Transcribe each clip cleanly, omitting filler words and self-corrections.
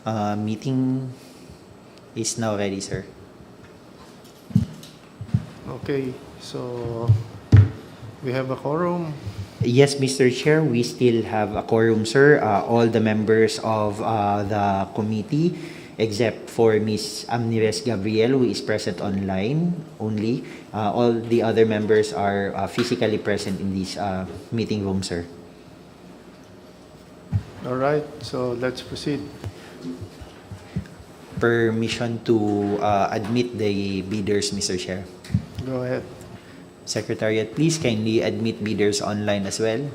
Meeting is now ready, sir. Okay, so we have a quorum. Yes, Mr. Chair, we still have a quorum, sir. All the members of the committee, except for Ms. Amnires Gabriel, who is present online only. All the other members are physically present in this meeting room, sir. All right, so let's proceed. Permission to admit the bidders, Mr. Chair. Go ahead. Secretariat, please kindly admit bidders online as well.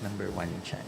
Number 1, Chan.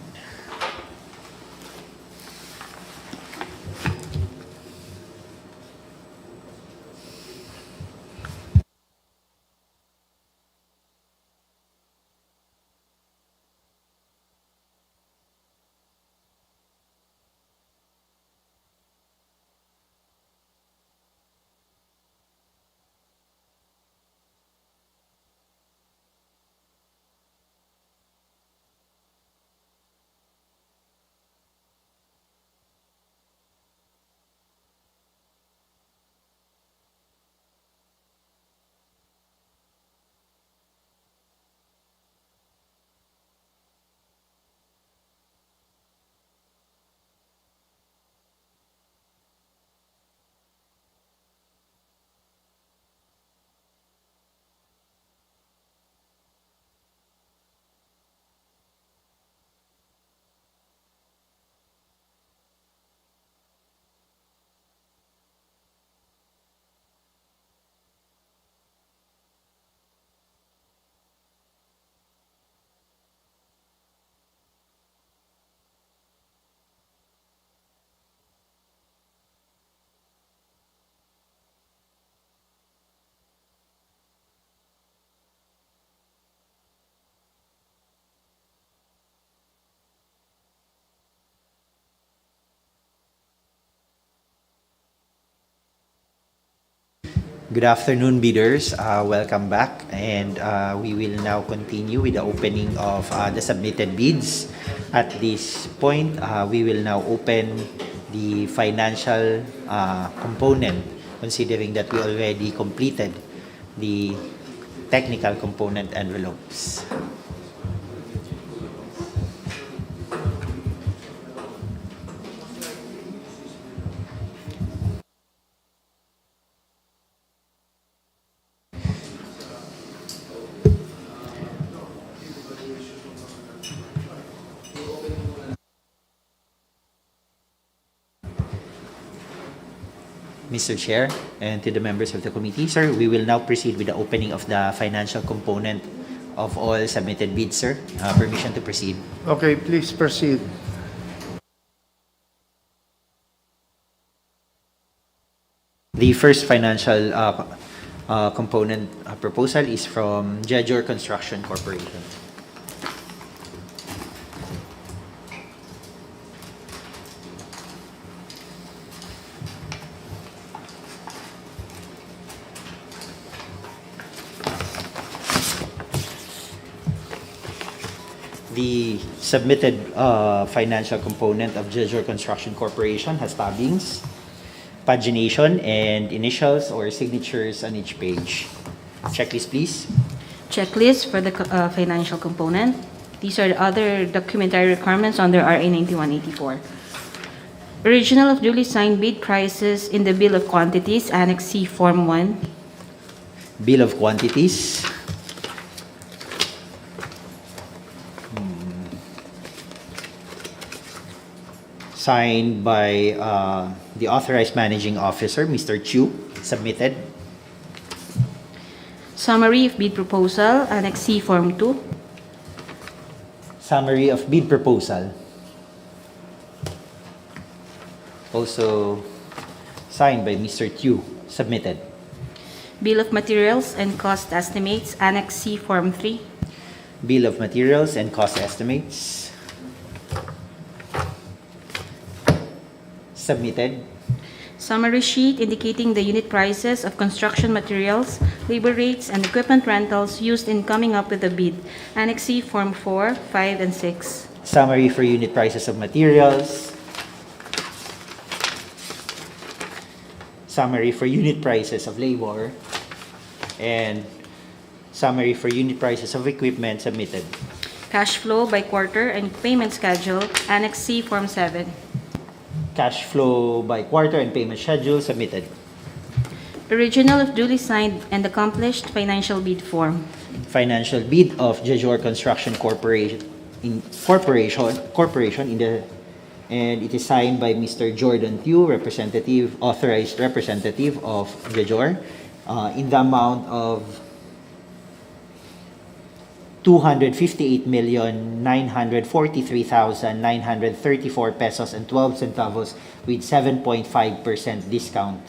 Good afternoon, bidders. Welcome back, and we will now continue with the opening of the submitted bids. At this point, we will now open the financial component, considering that we already completed the technical component envelopes. Mr. Chair, and to the members of the committee, sir, we will now proceed with the opening of the financial component of all submitted bids, sir. Permission to proceed. Okay, please proceed. The first financial component proposal is from Jejor Construction Corporation. The submitted financial component of Jejor Construction Corporation has tabbings, pagination, and initials or signatures on each page. Checklist, please. Checklist for the financial component. These are the other documentary requirements under RA 9184. Original of duly signed bid prices in the Bill of Quantities, Annex C, Form 1. Bill of Quantities. Signed by the authorized managing officer, Mr. Chu, submitted. Summary of bid proposal, Annex C, Form 2. Summary of bid proposal. Also signed by Mr. Chu, submitted. Bill of Materials and Cost Estimates, Annex C, Form 3. Bill of Materials and Cost Estimates, submitted. Summary sheet indicating the unit prices of construction materials, labor rates, and equipment rentals used in coming up with the bid. Annex C, Form 4, 5, and 6. Summary for unit prices of materials. Summary for unit prices of labor. And summary for unit prices of equipment submitted. Cash flow by quarter and payment schedule. Annex C, Form 7. Cash flow by quarter and payment schedule submitted. Original of duly signed and accomplished financial bid form. Financial bid of Jejor Construction Corporation and it is signed by Mr. Jordan Tew, authorized representative of Jejor, in the amount of 258,943,934 pesos and 12 centavos with 7.5% discount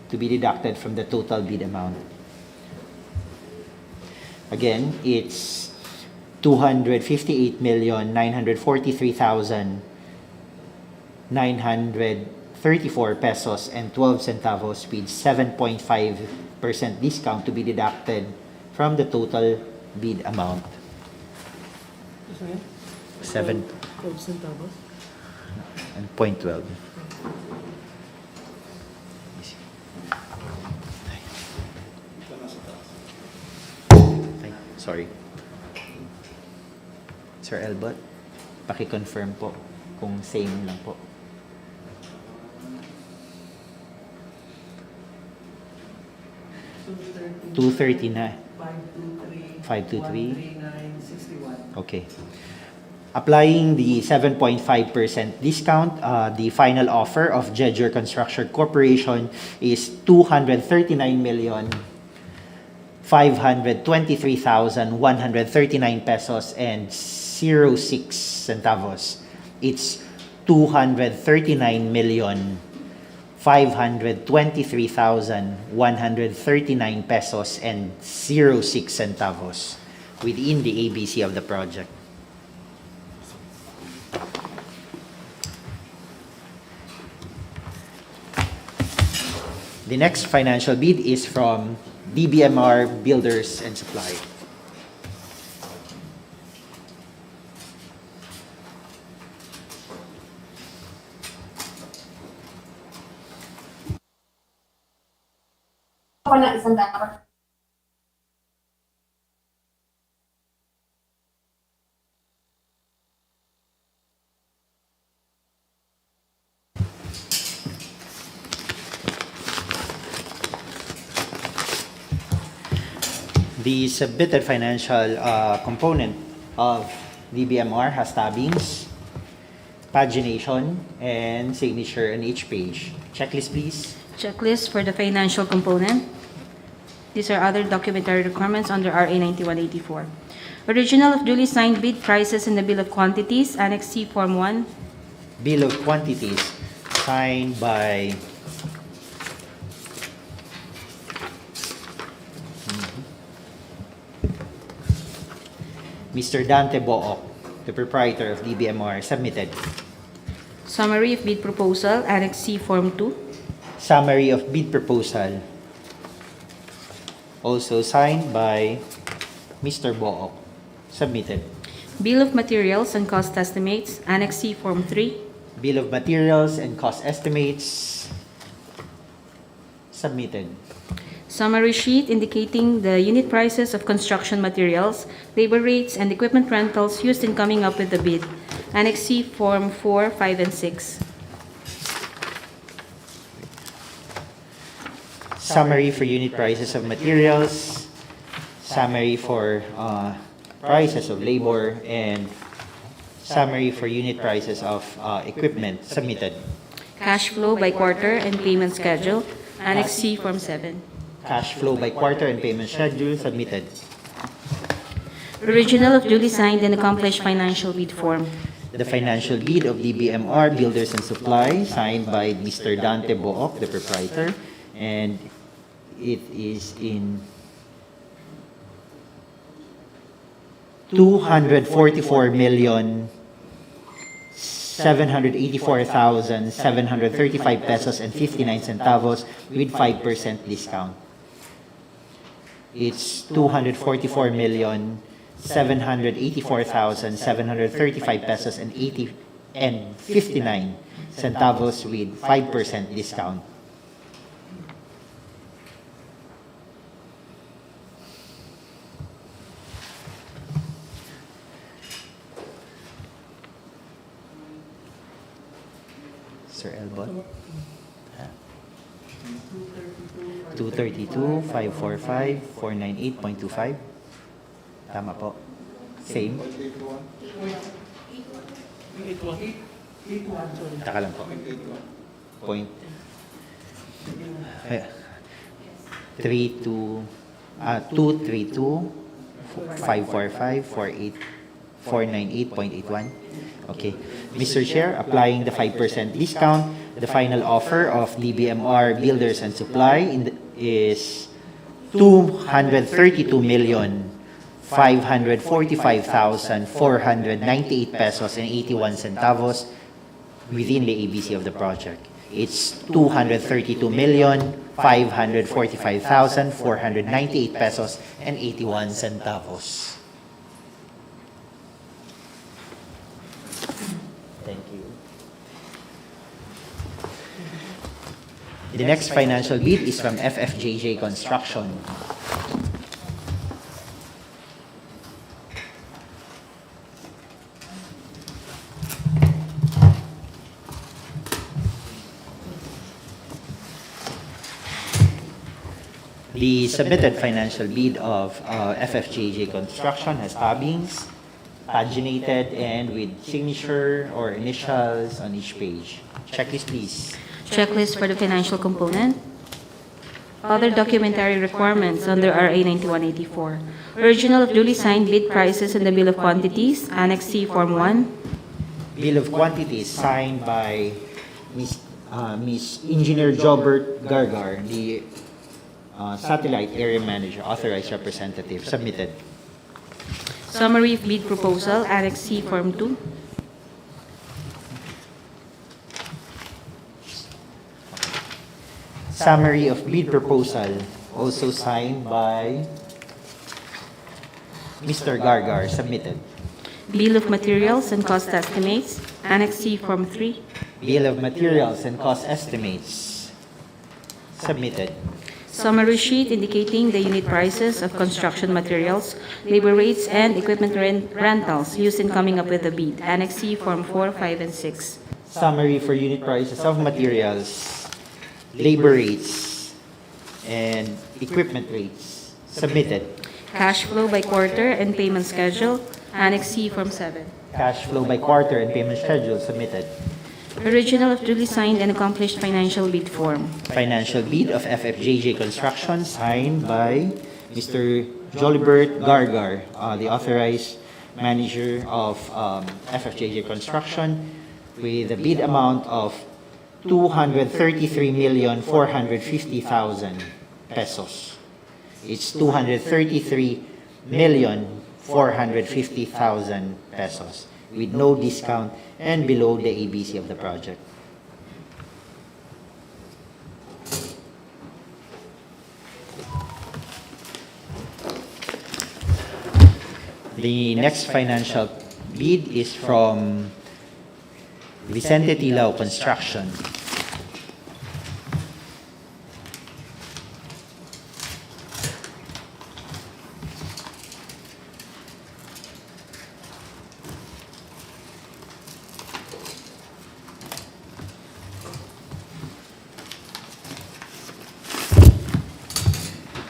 to be deducted from the total bid amount. Again, it's 258,943,934 pesos and 12 centavos with 7.5% discount to be deducted from the total bid amount. 7 and 0.12. Sorry. Sir Elbot, paki-confirm po kung same lang po. $230 na. 523. Okay. Applying the 7.5% discount, the final offer of Jejor Construction Corporation is 239,523,139 pesos and 06 centavos. It's 239,523,139 pesos and 06 centavos within the ABC of the project. The next financial bid is from DBMR Builders and Supply. Ako na isang dapat. The submitted financial component of DBMR has tabbings, pagination, and signature on each page. Checklist, please. Checklist for the financial component. These are other documentary requirements under RA 9184. Original of duly signed bid prices in the bill of quantities, Annex C, Form 1. Bill of quantities signed by Mr. Dante Book, the proprietor of DBMR, submitted. Summary of bid proposal, Annex C, Form 2. Summary of bid proposal, also signed by Mr. Book, submitted. Bill of materials and cost estimates, Annex C, Form 3. Bill of materials and cost estimates, submitted. Summary sheet indicating the unit prices of construction materials, labor rates, and equipment rentals used in coming up with the bid. Annex C, Form 4, 5, and 6. Summary for unit prices of materials, summary for prices of labor, and summary for unit prices of equipment submitted. Cash flow by quarter and payment schedule, Annex C, Form 7. Cash flow by quarter and payment schedule submitted. Original of duly signed and accomplished financial bid form. The financial bid of DBMR Builders and Supply signed by Mr. Dante Book, the proprietor, and it is in 244,700,000 784,735 pesos and 59 centavos with 5% discount. It's 244,784,735 pesos and 59 centavos with 5% discount. Sir Elbon? 232, 545, 498.25. Tama po. Same. Taka lang po. Point. 232, 545, 498.81. Okay. Mr. Chair, applying the 5% discount, the final offer of DBMR Builders and Supply is 232,545,498 pesos and 81 centavos within the ABC of the project. It's 232,545,498 pesos and 81 centavos. Thank you. The next financial bid is from FFJJ Construction. The submitted financial bid of FFJJ Construction has tabbings, paginated, and with signature or initials on each page. Checklist, please. Checklist for the financial component. Other documentary requirements under RA 9184. Original of duly signed bid prices and the bill of quantities, Annex C, Form 1. Bill of quantities signed by Miss Engineer Jobert Gargar, the Satellite Area Manager, Authorized Representative, submitted. Summary of bid proposal, Annex C, Form 2. Summary of bid proposal, also signed by Mr. Gargar, submitted. Bill of materials and cost estimates, Annex C, Form 3. Bill of materials and cost estimates, submitted. Summary sheet indicating the unit prices of construction materials, labor rates, and equipment rentals used in coming up with the bid, Annex C, Form 4, 5, and 6. Summary for unit prices of materials, labor rates, and equipment rates, submitted. Cash flow by quarter and payment schedule, Annex C, Form 7. Cash flow by quarter and payment schedule, submitted. Original of duly signed and accomplished financial bid form. Financial bid of FFJJ Construction signed by Mr. Jolibert Gargar, the authorized manager of FFJJ Construction, with a bid amount of 233,450,000 pesos. It's 233,450,000 pesos with no discount and below the ABC of the project. The next financial bid is from Vicente Tilao Construction.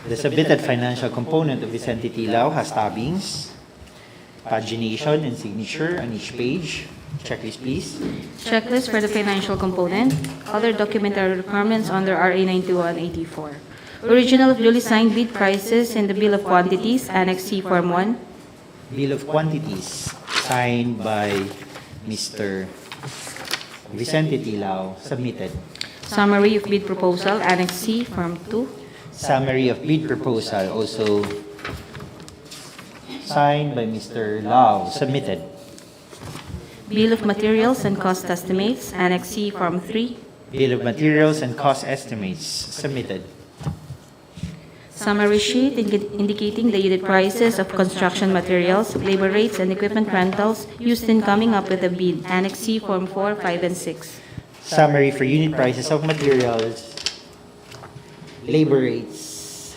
The submitted financial component of Vicente Tilao has tabbings, pagination, and signature on each page. Checklist, please. Checklist for the financial component. Other documentary requirements under RA 9184. Original of duly signed bid prices and the bill of quantities, Annex C, Form 1. Bill of quantities signed by Mr. Vicente Tilao, submitted. Summary of bid proposal, Annex C, Form 2. Summary of bid proposal, also signed by Mr. Lau, submitted. Bill of Materials and Cost Estimates, Annex C, Form 3. Bill of Materials and Cost Estimates submitted. Summary sheet indicating the unit prices of construction materials, labor rates, and equipment rentals used in coming up with a bid, Annex C, Form 4, 5, and 6. Summary for unit prices of materials, labor rates,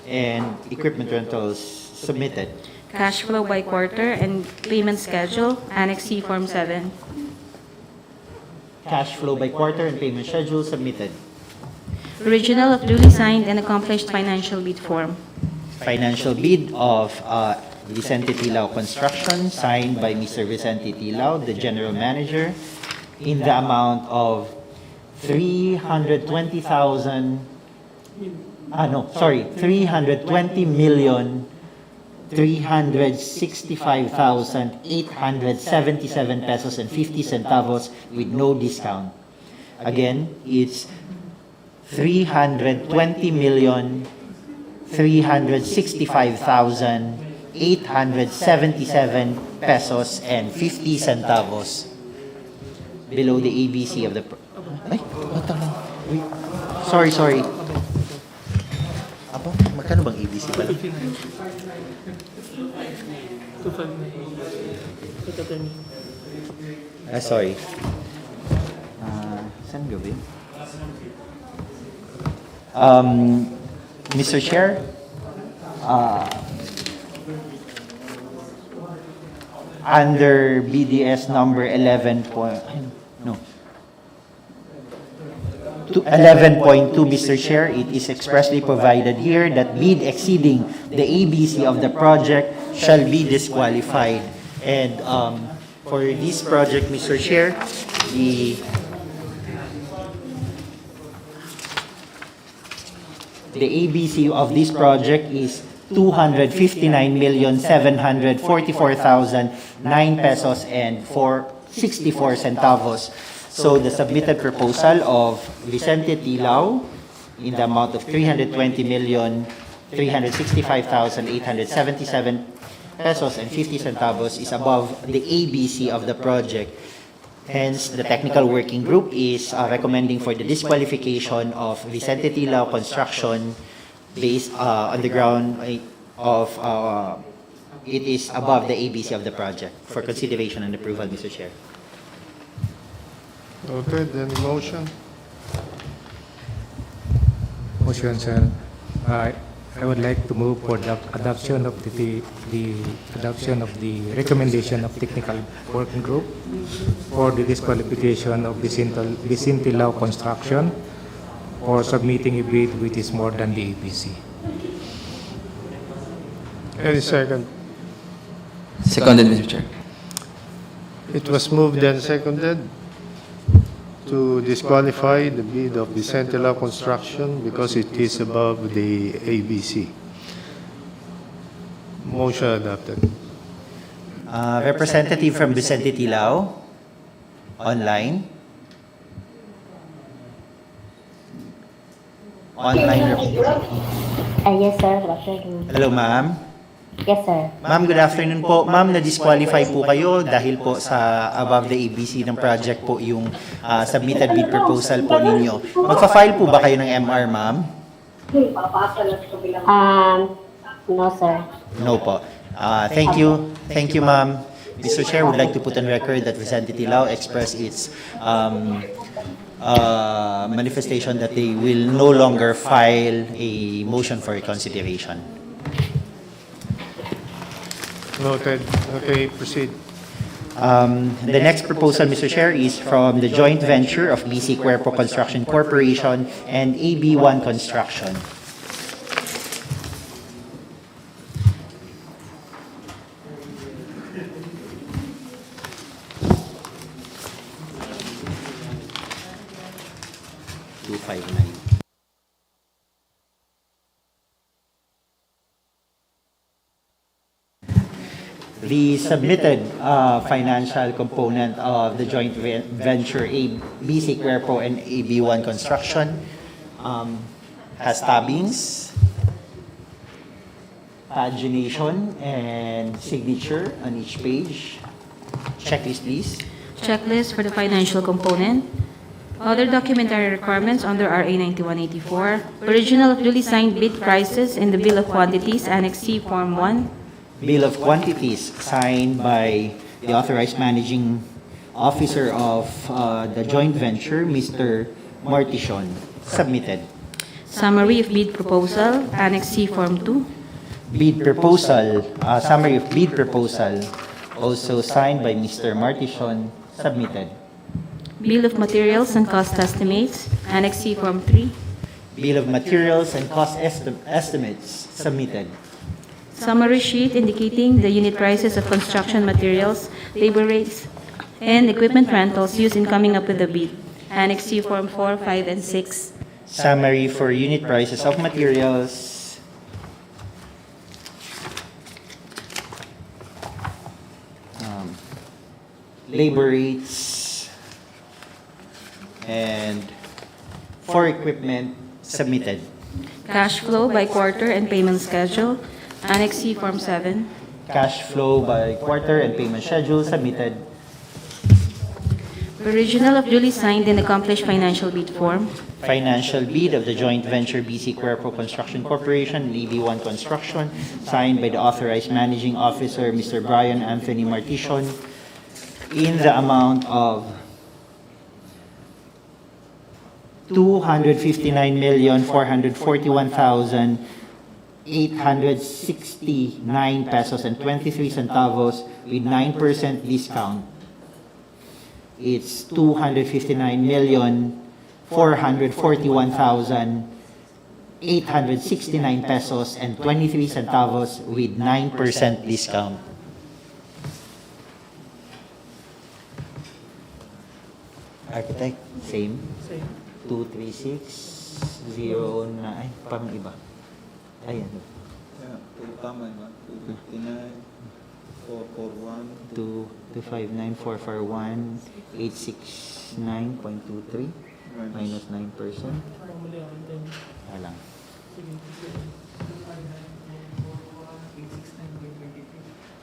and equipment rentals submitted. Cash flow by quarter and payment schedule, Annex C, Form 7. Cash flow by quarter and payment schedule submitted. Original of duly signed and accomplished financial bid form. Financial bid of Vicente Tilao Construction signed by Mr. Vicente Tilao, the General Manager, in the amount of 320,365,877 pesos and 50 centavos with no discount. Again, it's 320,365,877 pesos and 50 centavos below the ABC of the ay, matang wait. Sorry. Aba, magkano bang ABC pala? Sorry. Saan gabi? Mr. Chair, under BDS number 11.2, Mr. Chair, it is expressly provided here that bid exceeding the ABC of the project shall be disqualified. And for this project, Mr. Chair, the ABC of this project is 259,744,009 pesos and 64 centavos. So the submitted proposal of Vicente Tilao in the amount of 320,365,877 pesos and 50 centavos is above the ABC of the project. Hence, the technical working group is recommending for the disqualification of Vicente Tilao Construction based on the ground of it is above the ABC of the project for consideration and approval, Mr. Chair. Okay, then motion. Motion, sir. I would like to move for the adoption of the adoption of the recommendation of technical working group for the disqualification of Vicente Tilao Construction for submitting a bid which is more than the ABC. Any second? Seconded, Mr. Chair. It was moved and seconded to disqualify the bid of Vicente Tilao Construction because it is above the ABC. Motion adopted. Representative from Vicente Tilao, online. Online representative. Yes, sir. Good afternoon. Hello, ma'am. Yes, sir. Ma'am, good afternoon po. Ma'am, na-disqualify po kayo dahil po sa above the ABC ng project po yung submitted bid proposal po ninyo. Magpa-file po ba kayo ng MR, ma'am? No, sir. No po. Thank you. Thank you, ma'am. Mr. Chair, would like to put on record that Vicente Tilao expressed its manifestation that they will no longer file a motion for reconsideration. Noted. Okay, proceed. The next proposal, Mr. Chair, is from the joint venture of BC Cuerpo Construction Corporation and AB1 Construction. The submitted financial component of the joint venture BC Cuerpo and AB1 Construction has tabbings, pagination, and signature on each page. Checklist, please. Checklist for the financial component. Other documentary requirements under RA 9184. Original of duly signed bid prices in the Bill of Quantities, Annex C, Form 1. Bill of Quantities signed by the authorized managing officer of the joint venture, Mr. Mortishon, submitted. Summary of bid proposal, Annex C, Form 2. Bid proposal, summary of bid proposal, also signed by Mr. Mortishon, submitted. Bill of materials and cost estimates, Annex C, Form 3. Bill of materials and cost estimates, submitted. Summary sheet indicating the unit prices of construction materials, labor rates, and equipment rentals used in coming up with the bid, Annex C, Form 4, 5, and 6. Summary for unit prices of materials, labor rates, and for equipment, submitted. Cash flow by quarter and payment schedule, Annex C, Form 7. Cash flow by quarter and payment schedule, submitted. Original of duly signed and accomplished financial bid form. Financial bid of the joint venture BC Cuerpo Construction Corporation and EB1 Construction, signed by the authorized managing officer, Mr. Brian Anthony Martishon, in the amount of 259,441,869 pesos and 23 centavos with 9% discount. It's 259,441,869 pesos and 23 centavos with 9% discount. Architect, same. 23609, ay, parang iba. Ayan. Yeah, tama yun. 259, 441. 259,441,869.23 minus 9%. Alang.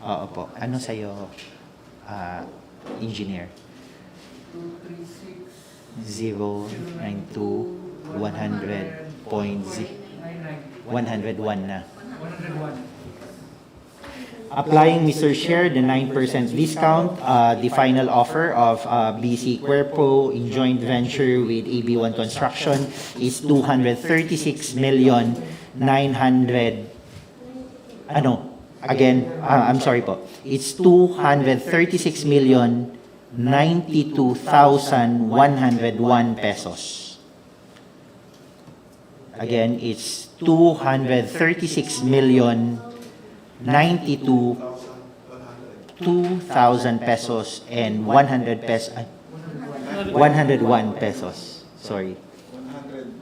Oo po. Ano sa'yo, engineer? 092 100.101 na. Applying, Mr. Chair, the 9% discount, the final offer of BC Cuerpo in joint venture with AB1 Construction is 236,900,000. I'm sorry po. It's 236,092,101 pesos. Again, it's 236,092,2,000 pesos and 100 pesos, 101 pesos. Sorry. 100.1.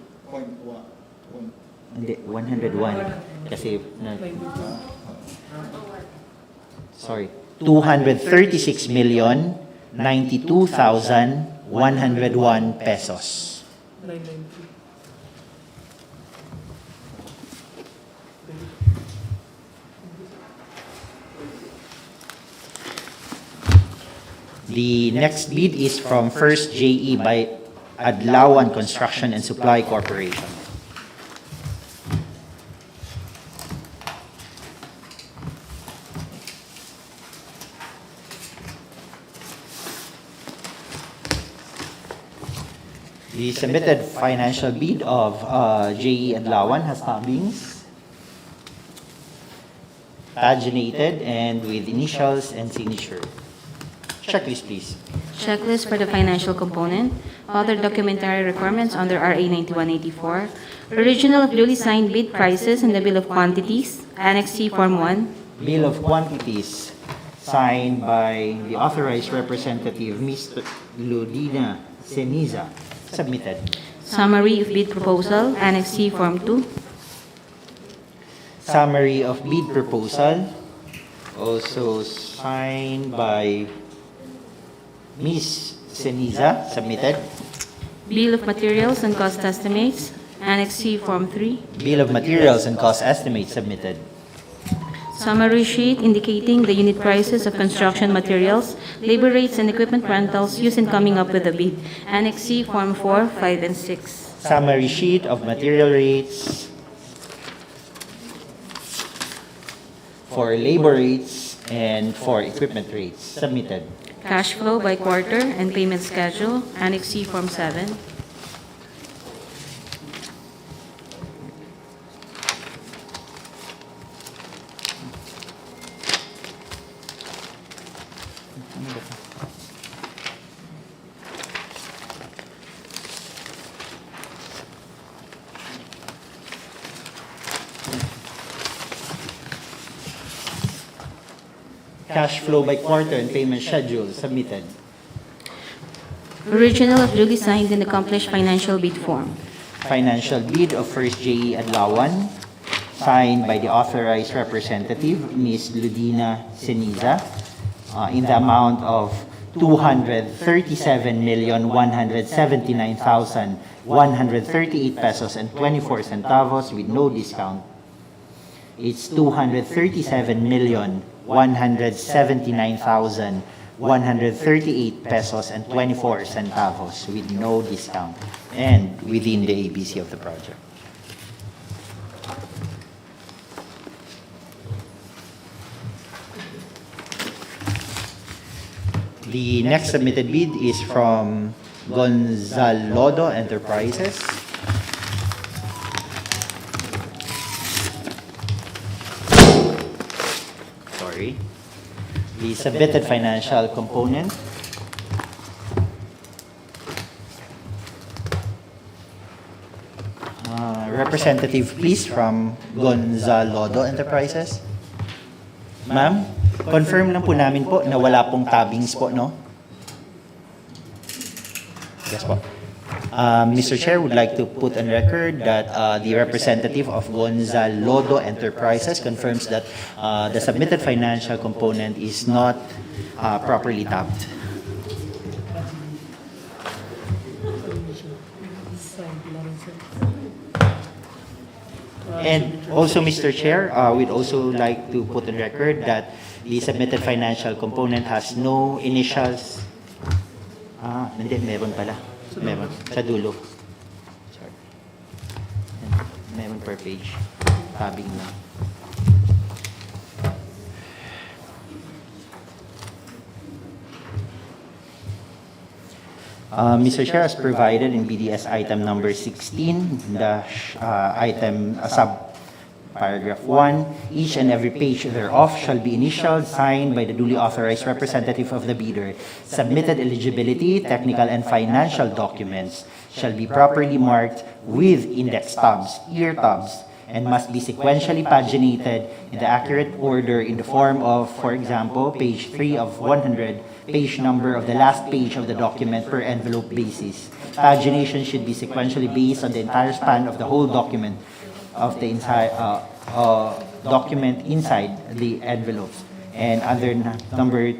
Hindi, 101. Kasi, sorry. 236,092,101 pesos. The next bid is from First JE by Adlawan Construction and Supply Corporation. The submitted financial bid of JE Adlawan has tabings, paginated, and with initials and signature. Checklist, please. Checklist for the financial component. Other documentary requirements under RA 9184. Original of duly signed bid prices in the Bill of Quantities, Annex C, Form 1. Bill of Quantities signed by the authorized representative, Mr. Ludina Ceniza, submitted. Summary of bid proposal, Annex C, Form 2. Summary of bid proposal, also signed by Ms. Ceniza, submitted. Bill of materials and cost estimates, Annex C, Form 3. Bill of materials and cost estimates, submitted. Summary sheet indicating the unit prices of construction materials, labor rates, and equipment rentals used in coming up with the bid. Annex C, Form 4, 5, and 6. Summary sheet of material rates for labor rates and for equipment rates submitted. Cash flow by quarter and payment schedule. Annex C, Form 7. Cash flow by quarter and payment schedule submitted. Original of duly signed and accomplished financial bid form. Financial bid of First JE Adlawan, signed by the authorized representative, Ms. Ludina Seniza, in the amount of 237,179,138 pesos and 24 centavos with no discount. It's 237,179,138 pesos and 24 centavos with no discount and within the ABC of the project. The next submitted bid is from Gonzalodo Enterprises. Sorry. The submitted financial component representative, please, from Gonzalodo Enterprises. Ma'am, confirm lang po namin po na wala pong tabings po, no? Yes po. Mr. Chair, would like to put on record that the representative of Gonzalodo Enterprises confirms that the submitted financial component is not properly tabbed. And also, Mr. Chair, we'd also like to put on record that the submitted financial component has no initials. Hindi, meron pala. Meron. Sa dulo. Sorry. Meron per page. Tabbing lang. Mr. Chair, as provided in BDS item number 16, sub paragraph 1, each and every page thereof shall be initialed, signed by the duly authorized representative of the bidder. Submitted eligibility, technical and financial documents shall be properly marked with index tabs, ear tabs, and must be sequentially paginated in the accurate order in the form of, for example, page 3 of 100, page number of the last page of the document per envelope basis. Pagination should be sequentially based on the entire span of the whole document of the inside document inside the envelopes. And under number,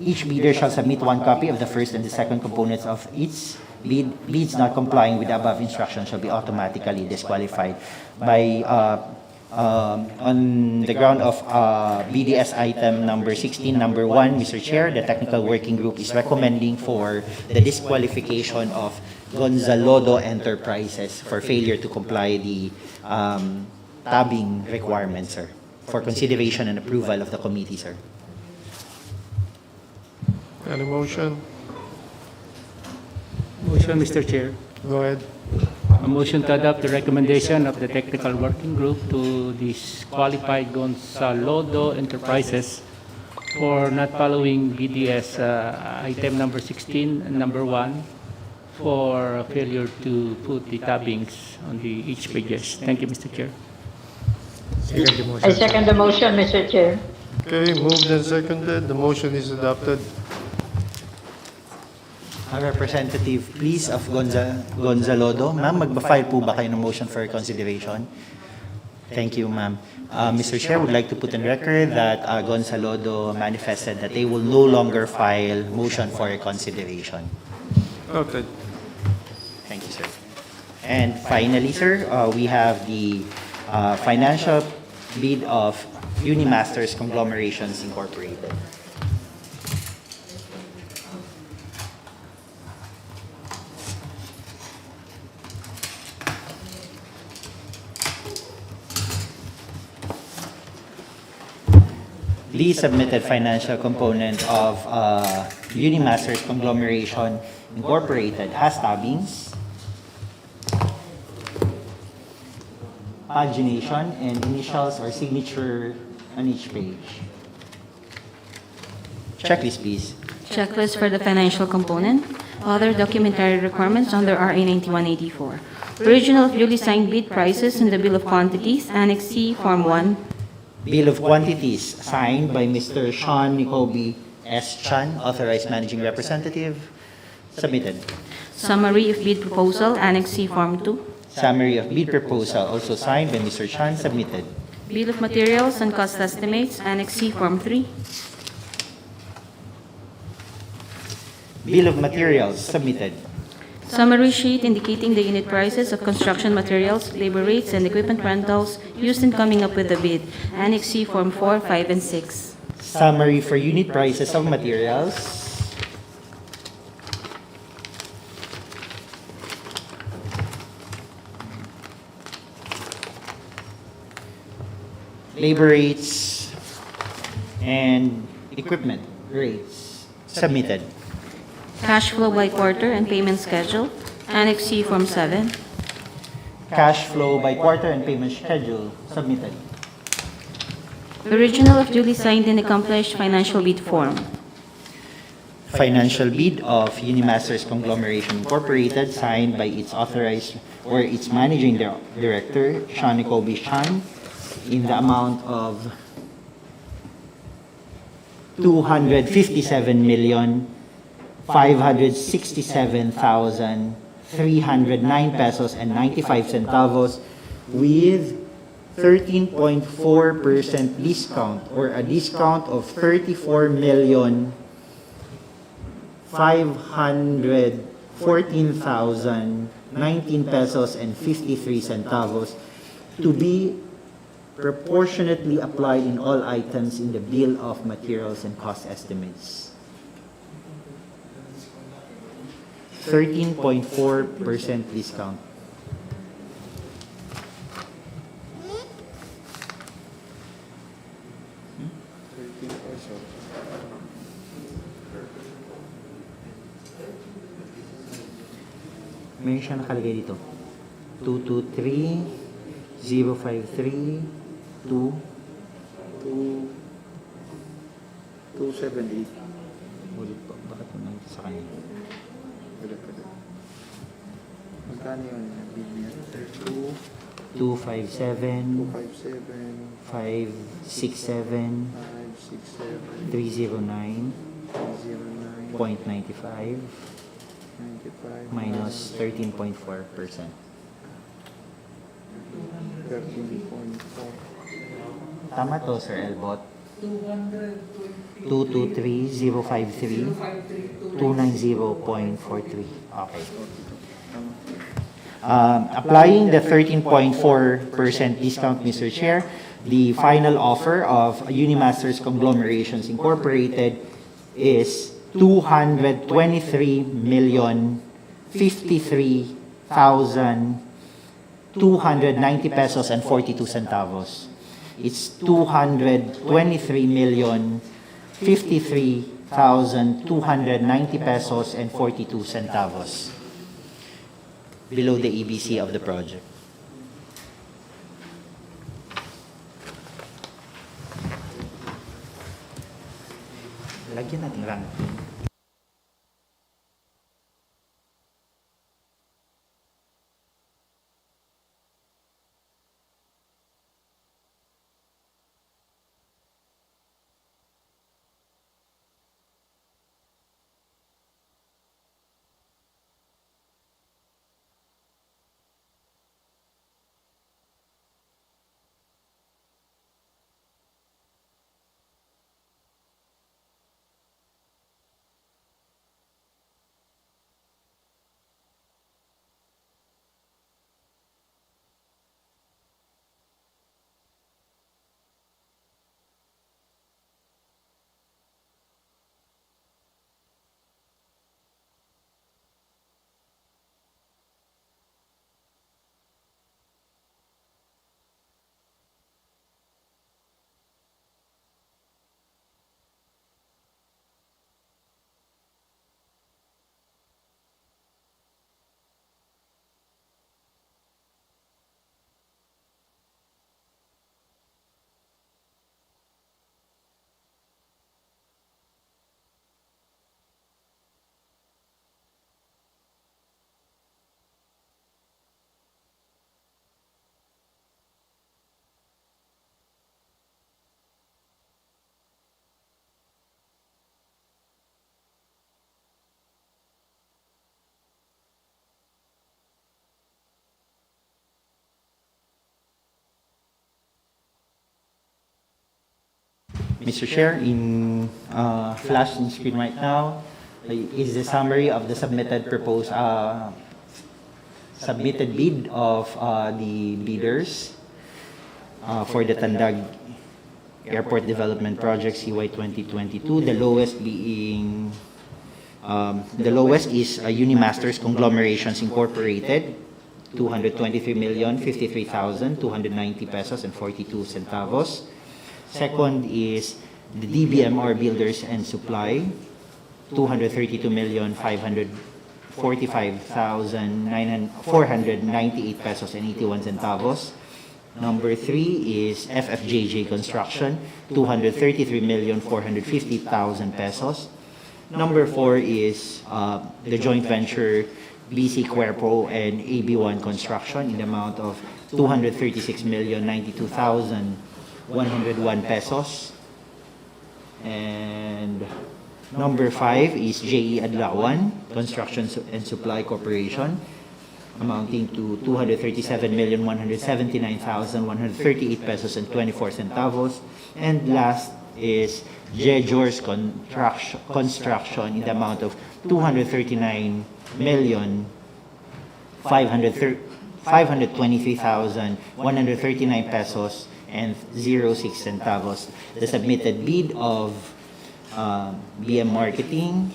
each bidder shall submit one copy of the first and the second components of each bid. Bids not complying with the above instructions shall be automatically disqualified. By on the ground of BDS item number 16, number 1, Mr. Chair, the technical working group is recommending for the disqualification of Gonzalodo Enterprises for failure to comply the tabbing requirements, sir, for consideration and approval of the committee, sir. Any motion? Motion, Mr. Chair. Go ahead. A motion to adopt the recommendation of the technical working group to disqualify Gonzalodo Enterprises for not following BDS item number 16 and number 1 for failure to put the tabbings on the each pages. Thank you, Mr. Chair. Second the motion. I second the motion, Mr. Chair. Okay, moved and seconded. The motion is adopted. Representative, please, of Gonzalodo. Ma'am, magpa-file po ba kayo ng motion for consideration? Thank you, ma'am. Mr. Chair, would like to put on record that Gonzalodo manifested that they will no longer file motion for consideration. Okay. Thank you, sir. And finally, sir, we have the financial bid of Unimasters Conglomerations Incorporated. The submitted financial component of Unimasters Conglomeration Incorporated has tabbings, pagination, and initials or signature on each page. Checklist, please. Checklist for the financial component. Other documentary requirements under RA 9184. Original of duly signed bid prices in the Bill of Quantities, Annex C, Form 1. Bill of Quantities signed by Mr. Sean Nicobi S. Chan, Authorized Managing Representative. Submitted. Summary of bid proposal, Annex C, Form 2. Summary of bid proposal also signed by Mr. Chan. Submitted. Bill of materials and cost estimates, Annex C, Form 3. Bill of materials submitted. Summary sheet indicating the unit prices of construction materials, labor rates, and equipment rentals used in coming up with the bid, Annex C, Form 4, 5, and 6. Summary for unit prices of materials. Labor rates and equipment rates submitted. Cash flow by quarter and payment schedule, Annex C, Form 7. Cash flow by quarter and payment schedule submitted. Original of duly signed and accomplished financial bid form. Financial bid of Unimasters Conglomeration Incorporated signed by its authorized or its managing director, Sean Nicobi Chan, in the amount of 257,567,309 pesos and 95 centavos with 13.4% discount or a discount of 34,514,019 pesos and 53 centavos to be proportionately applied in all items in the bill of materials and cost estimates. 13.4% discount. Meron siya nakalagay dito. 223, 053, 278. Ulit po. Bakit mo nandito sa kanya? Pwede. Magkano yun? Bid niya? 257, 257, 567, 567, 309.95 309, 95, minus 13.4%. 13.4. Tama to, Sir Elbot. 223,053, 290.43. Okay. Applying the 13.4% discount, Mr. Chair, the final offer of Unimasters Conglomerations Incorporated is 223,053,290 pesos and 42 centavos. It's 223,053,290 pesos and 42 centavos below the EBC of the project. Lagyan natin ranking. Mr. Chair, in flash on screen right now is the summary of the submitted proposed submitted bid of the bidders for the Tandag Airport Development Project CY 2022. The lowest being the lowest is Unimasters Conglomerations Incorporated, 223,053,290 pesos and 42 centavos. Second is the DBMR Builders and Supply, 232,545,498 pesos and 81 centavos. Number 3 is FFJJ Construction, 233,450,000 pesos. Number 4 is the joint venture BC Cuerpo and AB1 Construction in the amount of 236,092,101 pesos. And number 5 is JE Adlawan Construction and Supply Corporation, amounting to 237,179,138 pesos and 24 centavos. And last is Jejors Construction in the amount of 239,523,139 pesos and 06 centavos. The submitted bid of BM Marketing,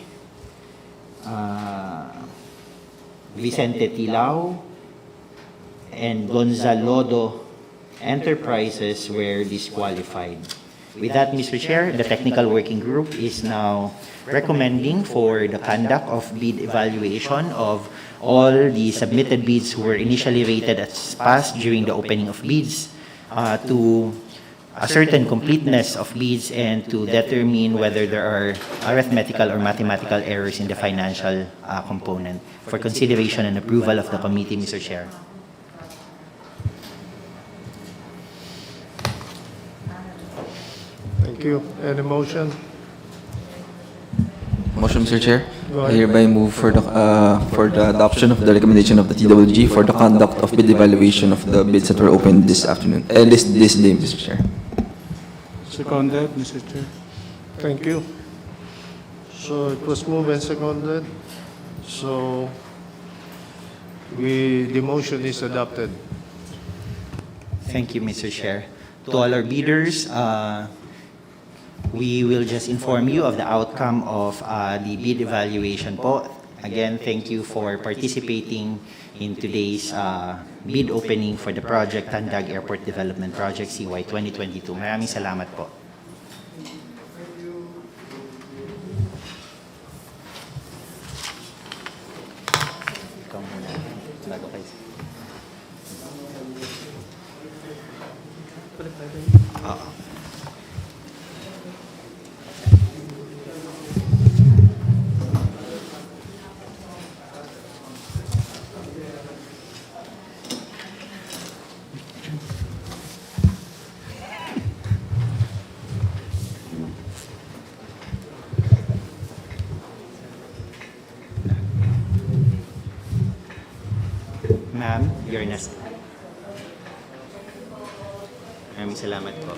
Vicente Tilao, and Gonzalodo Enterprises were disqualified. With that, Mr. Chair, the technical working group is now recommending for the conduct of bid evaluation of all the submitted bids who were initially rated as passed during the opening of bids to a certain completeness of bids and to determine whether there are arithmetical or mathematical errors in the financial component for consideration and approval of the committee, Mr. Chair. Thank you. Any motion? Motion, Mr. Chair. Go I ahead. hereby move for the adoption of the recommendation of the TWG for the conduct of bid evaluation of the bids that were opened this afternoon, this day, Mr. Chair. Seconded, Mr. Chair. Thank you. So it was moved and seconded. So the motion is adopted. Thank you, Mr. Chair. To all our bidders, we will just inform you of the outcome of the bid evaluation po. Again, thank you for participating in today's bid opening for the project Tandag Airport Development Project CY 2022. Maraming salamat po. Ikaw muna, bago kayo. Oo. Ma'am, you're next. Maraming salamat po.